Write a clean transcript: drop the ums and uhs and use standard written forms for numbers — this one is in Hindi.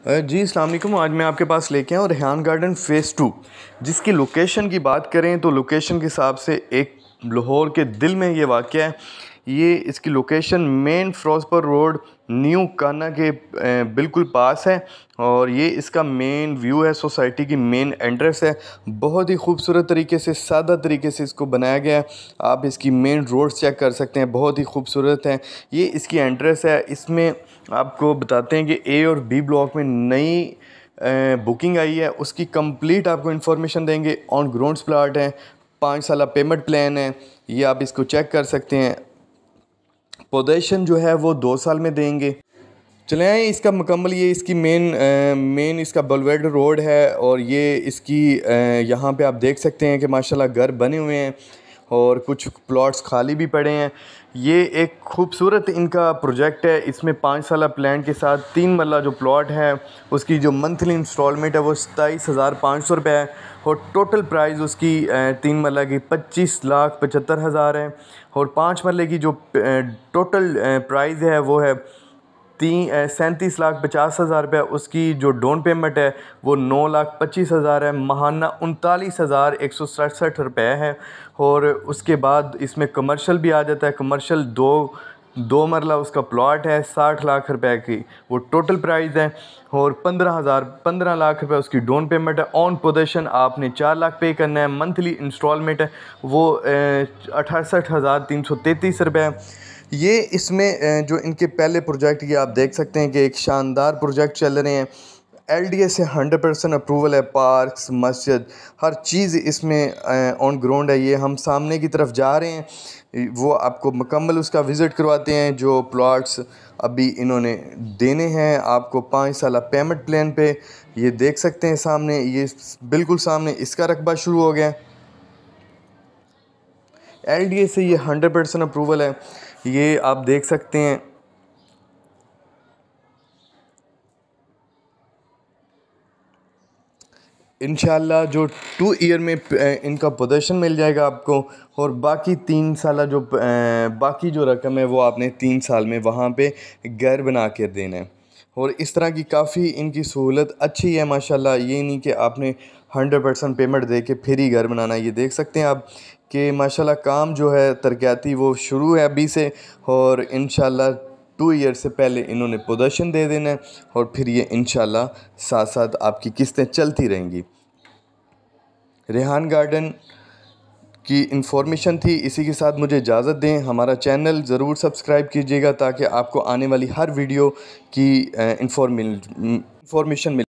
जी अस्सलाम वालेकुम। आज मैं आपके पास लेके आया हूँ रेहान गार्डन फ़ेज़ 2। जिसकी लोकेशन की बात करें तो लोकेशन के हिसाब से एक लाहौर के दिल में ये वाक़या है। ये इसकी location main Firozpur road new काना के बिल्कुल पास है और ये इसका मेन व्यू है, सोसाइटी की मेन एंट्रेंस है। बहुत ही खूबसूरत तरीके से, सादा तरीके से इसको बनाया गया है। आप इसकी मेन रोड चेक कर सकते हैं, बहुत ही खूबसूरत है। ये इसकी एंट्रेंस है। इसमें आपको बताते हैं कि ए और बी ब्लॉक में नई बुकिंग आई है, उसकी कंप्लीट आपको इन्फॉर्मेशन देंगे। ऑन ग्राउंड्स प्लाट है, 5 साल पेमेंट प्लान है, ये आप इसको चेक कर सकते हैं। पोजीशन जो है वो 2 साल में देंगे। चले आए इसका मुकम्मल, ये इसकी मेन इसका बलवेड रोड है और ये इसकी यहाँ पे आप देख सकते हैं कि माशाल्लाह घर बने हुए हैं और कुछ प्लॉट्स खाली भी पड़े हैं। ये एक खूबसूरत इनका प्रोजेक्ट है। इसमें 5 साल प्लान के साथ 3 मरला जो प्लॉट है उसकी जो मंथली इंस्टॉलमेंट है वो 27,500 रुपये है और टोटल प्राइस उसकी 3 मरला की 25,75,000 है और 5 मरले की जो टोटल प्राइस है वो है 37,50,000 रुपये। उसकी जो डाउन पेमेंट है वो 9,25,000 है। माहाना 39,167 रुपये है और उसके बाद इसमें कमर्शियल भी आ जाता है। कमर्शियल दो मरला उसका प्लॉट है, 60 लाख रुपए की वो टोटल प्राइस है और 15 लाख रुपए उसकी डाउन पेमेंट है। ऑन पोजीशन आपने 4 लाख पे करना है। मंथली इंस्टॉलमेंट है वो 68,333 रुपये है। ये इसमें जो इनके पहले प्रोजेक्ट ये आप देख सकते हैं कि एक शानदार प्रोजेक्ट चल रहे हैं। LDA से 100% अप्रूवल है। पार्क्स, मस्जिद, हर चीज़ इसमें ऑन ग्राउंड है। ये हम सामने की तरफ जा रहे हैं, वो आपको मुकम्मल उसका विज़िट करवाते हैं। जो प्लॉट्स अभी इन्होंने देने हैं आपको 5 साल पेमेंट प्लान पे, ये देख सकते हैं सामने, ये बिल्कुल सामने इसका रकबा शुरू हो गया। LDA से ये 100% अप्रूवल है, ये आप देख सकते हैं। इंशाल्लाह जो 2 ईयर में इनका पोजीशन मिल जाएगा आपको और बाकी 3 साल जो बाकी जो रकम है वो आपने 3 साल में वहाँ पे घर बना के देना है। और इस तरह की काफ़ी इनकी सहूलत अच्छी है माशाल्लाह। ये नहीं कि आपने 100% पेमेंट दे के फिर ही घर बनाना। ये देख सकते हैं आप कि माशाल्लाह काम जो है तरक्याती वो शुरू है अभी से और इंशाल्लाह 2 ईयर से पहले इन्होंने पोजीशन दे देना है और फिर ये इंशाल्लाह साथ साथ आपकी किस्तें चलती रहेंगी। रेहान गार्डन की इंफॉर्मेशन थी, इसी के साथ मुझे इजाज़त दें। हमारा चैनल ज़रूर सब्सक्राइब कीजिएगा ताकि आपको आने वाली हर वीडियो की इंफॉर्मेशन मिले।